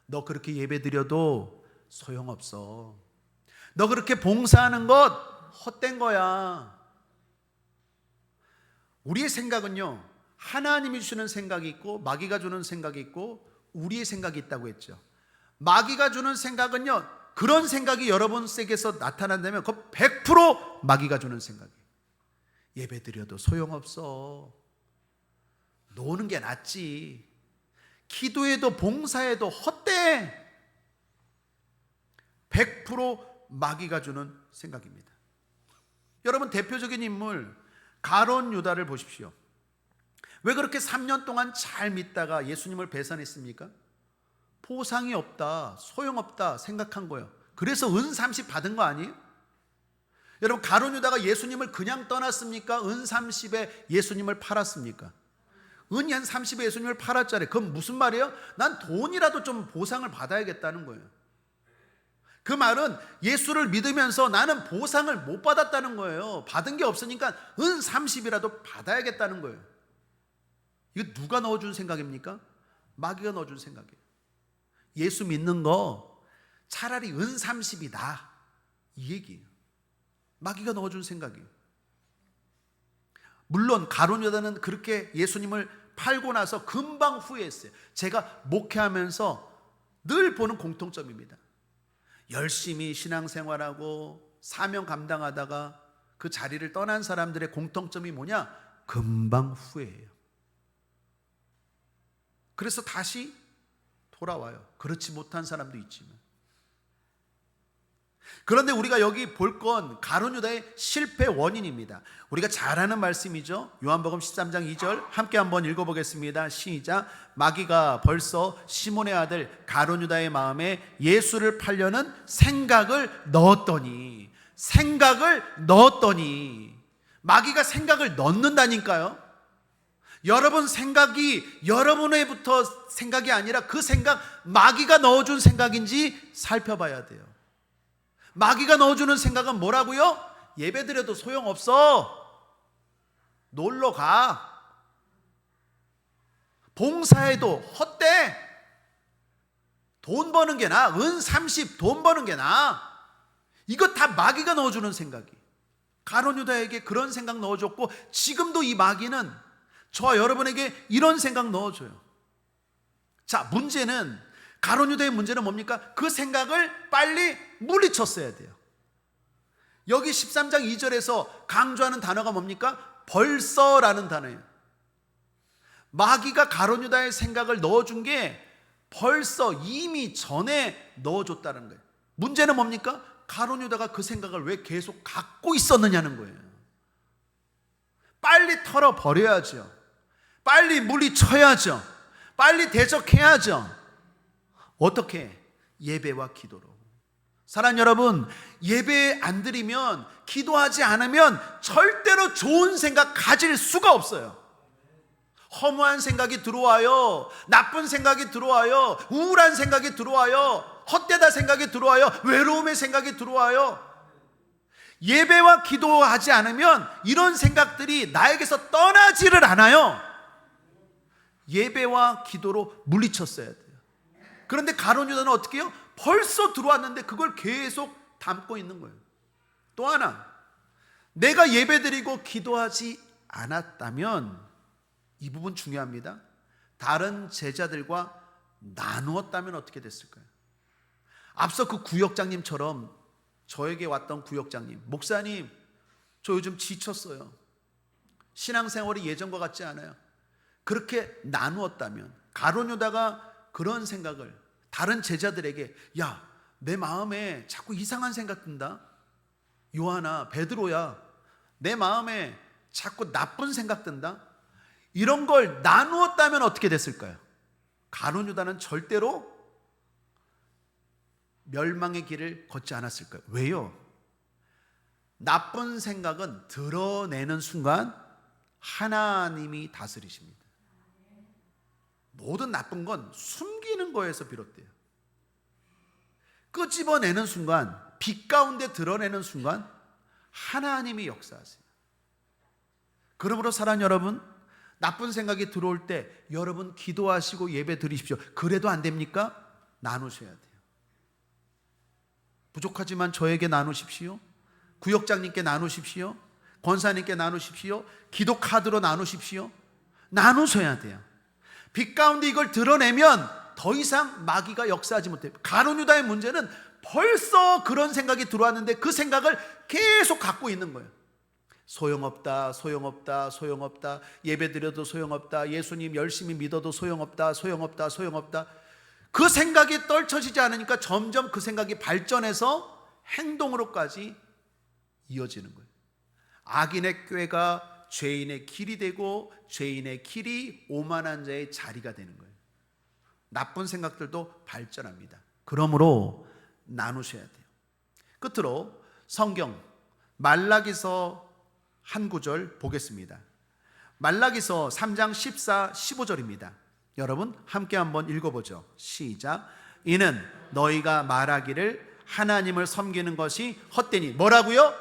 너 그렇게 예배 드려도 소용없어. 너 그렇게 봉사하는 것 헛된 거야. 우리의 생각은요, 하나님이 주시는 생각이 있고 마귀가 주는 생각이 있고 우리의 생각이 있다고 했죠. 마귀가 주는 생각은요, 그런 생각이 여러분에게서 나타난다면 그건 100% 마귀가 주는 생각이에요. 예배 드려도 소용없어. 노는 게 낫지. 기도해도 봉사해도 헛돼. 100% 마귀가 주는 생각입니다. 여러분, 대표적인 인물 가룟 유다를 보십시오. 왜 그렇게 3년 동안 잘 믿다가 예수님을 배반했습니까? 보상이 없다, 소용없다 생각한 거예요. 그래서 은 30 받은 거 아니에요? 여러분, 가룟 유다가 예수님을 그냥 떠났습니까? 은 30에 예수님을 팔았습니까? 은이 한 30에 예수님을 팔았잖아요. 그건 무슨 말이에요? 난 돈이라도 좀 보상을 받아야겠다는 거예요. 그 말은 예수를 믿으면서 나는 보상을 못 받았다는 거예요. 받은 게 없으니까 은 30이라도 받아야겠다는 거예요. 이거 누가 넣어준 생각입니까? 마귀가 넣어준 생각이에요. 예수 믿는 거 차라리 은 30이 나, 이 얘기예요. 마귀가 넣어준 생각이에요. 물론 가룟 유다는 그렇게 예수님을 팔고 나서 금방 후회했어요. 제가 목회하면서 늘 보는 공통점입니다. 열심히 신앙생활하고 사명 감당하다가 그 자리를 떠난 사람들의 공통점이 뭐냐? 금방 후회해요. 그래서 다시 돌아와요. 그렇지 못한 사람도 있지만. 그런데 우리가 여기 볼 건 가룟 유다의 실패 원인입니다. 우리가 잘 아는 말씀이죠. 요한복음 13장 2절 함께 한번 읽어보겠습니다. 시작. 마귀가 벌써 시몬의 아들 가룟 유다의 마음에 예수를 팔려는 생각을 넣었더니 마귀가 생각을 넣는다니까요. 여러분 생각이 여러분의부터 생각이 아니라 그 생각 마귀가 넣어준 생각인지 살펴봐야 돼요. 마귀가 넣어주는 생각은 뭐라고요? 예배 드려도 소용없어. 놀러 가. 봉사해도 헛돼. 돈 버는 게 나아. 은 30 돈 버는 게 나아. 이거 다 마귀가 넣어주는 생각이. 가룟 유다에게 그런 생각 넣어줬고 지금도 이 마귀는 저와 여러분에게 이런 생각 넣어줘요. 자, 문제는 가룟 유다의 문제는 뭡니까? 그 생각을 빨리 물리쳤어야 돼요. 여기 13장 2절에서 강조하는 단어가 뭡니까? 벌써라는 단어예요. 마귀가 가룟 유다의 생각을 넣어준 게 벌써 이미 전에 넣어줬다는 거예요. 문제는 뭡니까? 가룟 유다가 그 생각을 왜 계속 갖고 있었느냐는 거예요. 빨리 털어버려야죠. 빨리 물리쳐야죠. 빨리 대적해야죠. 어떻게? 예배와 기도로. 사랑하는 여러분, 예배 안 드리면, 기도하지 않으면 절대로 좋은 생각 가질 수가 없어요. 허무한 생각이 들어와요. 나쁜 생각이 들어와요. 우울한 생각이 들어와요. 헛되다 생각이 들어와요. 외로움의 생각이 들어와요. 예배와 기도하지 않으면 이런 생각들이 나에게서 떠나지를 않아요. 예배와 기도로 물리쳤어야 돼요. 그런데 가룟 유다는 어떻게 해요? 벌써 들어왔는데 그걸 계속 담고 있는 거예요. 또 하나, 내가 예배드리고 기도하지 않았다면, 이 부분 중요합니다. 다른 제자들과 나누었다면 어떻게 됐을까요? 앞서 그 구역장님처럼 저에게 왔던 구역장님, 목사님, 저 요즘 지쳤어요. 신앙생활이 예전과 같지 않아요. 그렇게 나누었다면, 가룟 유다가 그런 생각을 다른 제자들에게, 야, 내 마음에 자꾸 이상한 생각 든다. 요한아, 베드로야, 내 마음에 자꾸 나쁜 생각 든다. 이런 걸 나누었다면 어떻게 됐을까요? 가룟 유다는 절대로 멸망의 길을 걷지 않았을까요? 왜요? 나쁜 생각은 드러내는 순간 하나님이 다스리십니다. 모든 나쁜 건 숨기는 거에서 비롯돼요. 끄집어내는 순간, 빛 가운데 드러내는 순간 하나님이 역사하세요. 그러므로 사랑하는 여러분, 나쁜 생각이 들어올 때 여러분 기도하시고 예배 드리십시오. 그래도 안 됩니까? 나누셔야 돼요. 부족하지만 저에게 나누십시오. 구역장님께 나누십시오. 권사님께 나누십시오. 기도 카드로 나누십시오. 나누셔야 돼요. 빛 가운데 이걸 드러내면 더 이상 마귀가 역사하지 못해요. 가룟 유다의 문제는 벌써 그런 생각이 들어왔는데 그 생각을 계속 갖고 있는 거예요. 소용없다, 소용없다, 소용없다. 예배드려도 소용없다. 예수님 열심히 믿어도 소용없다, 소용없다, 소용없다. 그 생각이 떨쳐지지 않으니까 점점 그 생각이 발전해서 행동으로까지 이어지는 거예요. 악인의 꾀가 죄인의 길이 되고 죄인의 길이 오만한 자의 자리가 되는 거예요. 나쁜 생각들도 발전합니다. 그러므로 나누셔야 돼요. 끝으로 성경 말라기서 한 구절 보겠습니다. 말라기서 3장 14, 15절입니다. 여러분 함께 한번 읽어보죠. 시작. 이는 너희가 말하기를 하나님을 섬기는 것이 헛되니. 뭐라고요?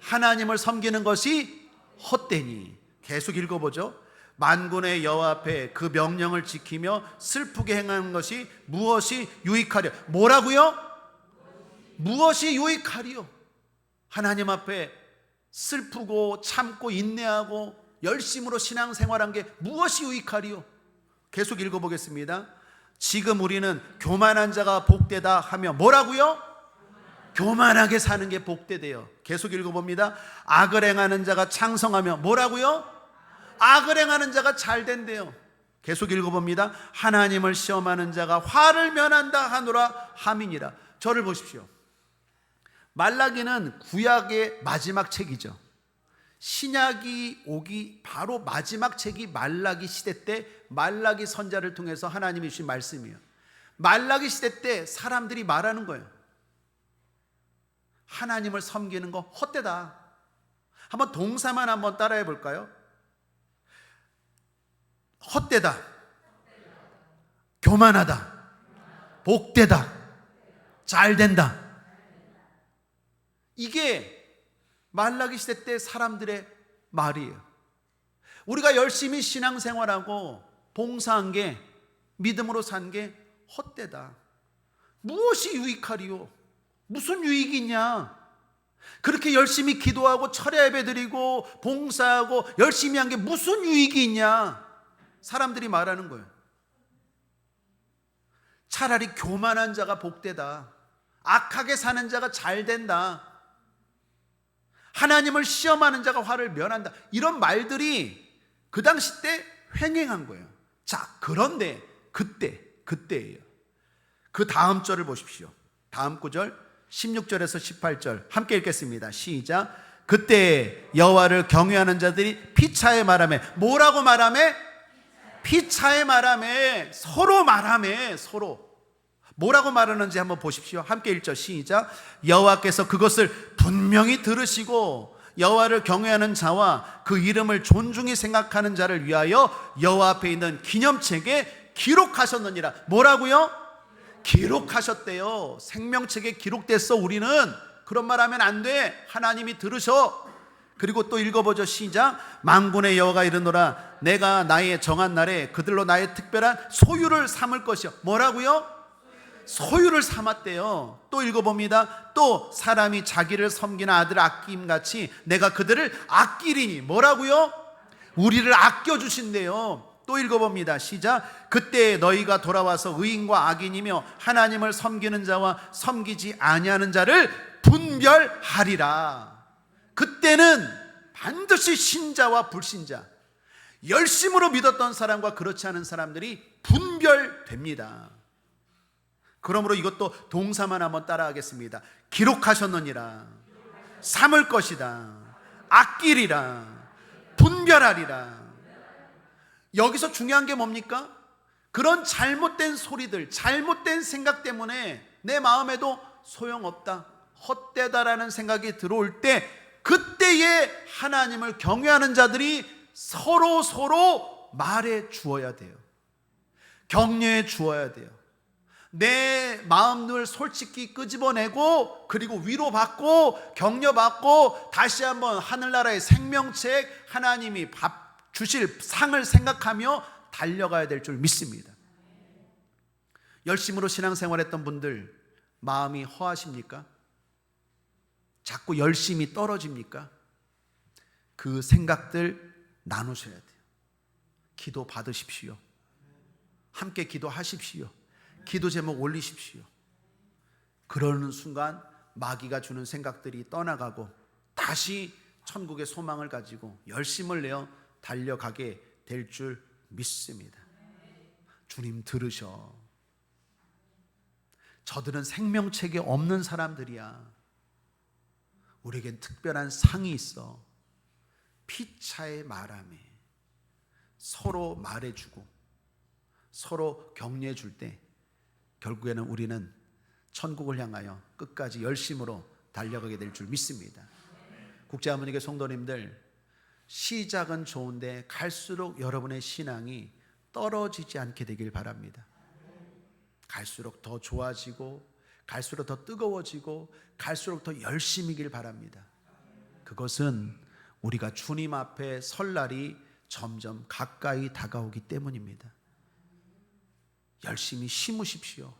하나님을 섬기는 것이 헛되니. 계속 읽어보죠. 만군의 여호와 앞에 그 명령을 지키며 슬프게 행하는 것이 무엇이 유익하려. 뭐라고요? 무엇이 유익하리요? 하나님 앞에 슬프고 참고 인내하고 열심으로 신앙생활한 게 무엇이 유익하리요? 계속 읽어보겠습니다. 지금 우리는 교만한 자가 복되다 하며. 뭐라고요? 교만하게 사는 게 복되대요. 계속 읽어봅니다. 악을 행하는 자가 창성하며. 뭐라고요? 악을 행하는 자가 잘 된대요. 계속 읽어봅니다. 하나님을 시험하는 자가 화를 면한다 하노라 함이니라. 저를 보십시오. 말라기는 구약의 마지막 책이죠. 신약이 오기 바로 마지막 책이 말라기 시대 때 말라기 선자를 통해서 하나님이 주신 말씀이에요. 말라기 시대 때 사람들이 말하는 거예요. 하나님을 섬기는 거 헛되다. 한번 동사만 한번 따라해 볼까요? 헛되다, 교만하다, 복되다, 잘된다. 이게 말라기 시대 때 사람들의 말이에요. 우리가 열심히 신앙생활하고 봉사한 게, 믿음으로 산 게 헛되다. 무엇이 유익하리요? 무슨 유익이 있냐? 그렇게 열심히 기도하고 철야 예배 드리고 봉사하고 열심히 한 게 무슨 유익이 있냐? 사람들이 말하는 거예요. 차라리 교만한 자가 복되다. 악하게 사는 자가 잘 된다. 하나님을 시험하는 자가 화를 면한다. 이런 말들이 그 당시 때 횡행한 거예요. 자, 그런데 그때예요. 그 다음 절을 보십시오. 다음 구절 16절에서 18절 함께 읽겠습니다. 시작. 그때 여호와를 경외하는 자들이 피차에 말하며. 뭐라고 말하며? 피차에 말하며. 서로 말하며. 서로 뭐라고 말하는지 한번 보십시오. 함께 읽죠. 시작. 여호와께서 그것을 분명히 들으시고 여호와를 경외하는 자와 그 이름을 존중히 생각하는 자를 위하여 여호와 앞에 있는 기념책에 기록하셨느니라. 뭐라고요? 기록하셨대요. 생명책에 기록됐어. 우리는 그런 말 하면 안 돼. 하나님이 들으셔. 그리고 또 읽어보죠. 시작. 만군의 여호와가 이르노라. 내가 나의 정한 날에 그들로 나의 특별한 소유를 삼을 것이요. 뭐라고요? 소유를 삼았대요. 또 읽어봅니다. 또 사람이 자기를 섬기는 아들을 아낌같이 내가 그들을 아끼리니. 뭐라고요? 우리를 아껴주신대요. 또 읽어봅니다. 시작. 그때 너희가 돌아와서 의인과 악인이며 하나님을 섬기는 자와 섬기지 아니하는 자를 분별하리라. 그때는 반드시 신자와 불신자, 열심으로 믿었던 사람과 그렇지 않은 사람들이 분별됩니다. 그러므로 이것도 동사만 한번 따라하겠습니다. 기록하셨느니라. 삼을 것이다. 아끼리라. 분별하리라. 여기서 중요한 게 뭡니까? 그런 잘못된 소리들, 잘못된 생각 때문에 내 마음에도 소용없다, 헛되다라는 생각이 들어올 때, 그때에 하나님을 경외하는 자들이 서로 말해 주어야 돼요. 격려해 주어야 돼요. 내 마음을 솔직히 끄집어내고, 그리고 위로받고 격려받고 다시 한번 하늘나라의 생명책, 하나님이 밥, 주실 상을 생각하며 달려가야 될 줄 믿습니다. 열심으로 신앙생활했던 분들 마음이 허하십니까? 자꾸 열심이 떨어집니까? 그 생각들 나누셔야 돼요. 기도 받으십시오. 함께 기도하십시오. 기도 제목 올리십시오. 그러는 순간 마귀가 주는 생각들이 떠나가고 다시 천국의 소망을 가지고 열심을 내어 달려가게 될 줄 믿습니다. 주님 들으셔. 저들은 생명책이 없는 사람들이야. 우리에겐 특별한 상이 있어. 피차의 말함에 서로 말해주고 서로 격려해 줄 때 결국에는 우리는 천국을 향하여 끝까지 열심으로 달려가게 될 줄 믿습니다. 국제아모니교 성도님들, 시작은 좋은데 갈수록 여러분의 신앙이 떨어지지 않게 되길 바랍니다. 갈수록 더 좋아지고 갈수록 더 뜨거워지고 갈수록 더 열심이길 바랍니다. 그것은 우리가 주님 앞에 설 날이 점점 가까이 다가오기 때문입니다. 열심히 심으십시오.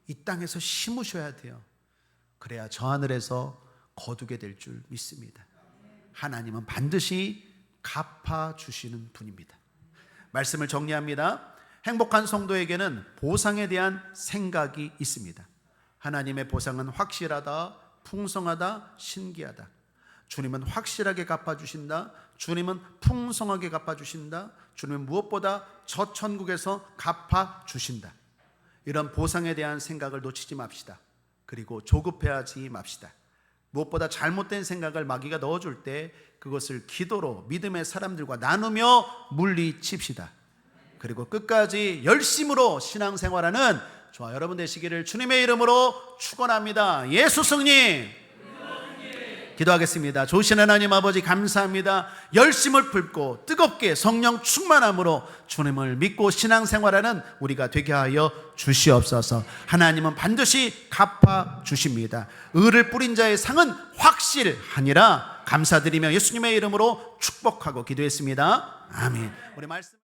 이 땅에서 심으셔야 돼요. 그래야 저 하늘에서 거두게 될 줄 믿습니다. 하나님은 반드시 갚아주시는 분입니다. 말씀을 정리합니다. 행복한 성도에게는 보상에 대한 생각이 있습니다. 하나님의 보상은 확실하다, 풍성하다, 신기하다. 주님은 확실하게 갚아주신다. 주님은 풍성하게 갚아주신다. 주님은 무엇보다 저 천국에서 갚아주신다. 이런 보상에 대한 생각을 놓치지 맙시다. 그리고 조급해하지 맙시다. 무엇보다 잘못된 생각을 마귀가 넣어줄 때 그것을 기도로 믿음의 사람들과 나누며 물리칩시다. 그리고 끝까지 열심으로 신앙생활하는 저와 여러분 되시기를 주님의 이름으로 축원합니다. 예수 승리! 기도하겠습니다. 좋으신 하나님 아버지 감사합니다. 열심을 품고 뜨겁게 성령 충만함으로 주님을 믿고 신앙생활하는 우리가 되게 하여 주시옵소서. 하나님은 반드시 갚아주십니다. 의를 뿌린 자의 상은 확실하니라. 감사드리며 예수님의 이름으로 축복하고 기도했습니다. 아멘. 우리 말씀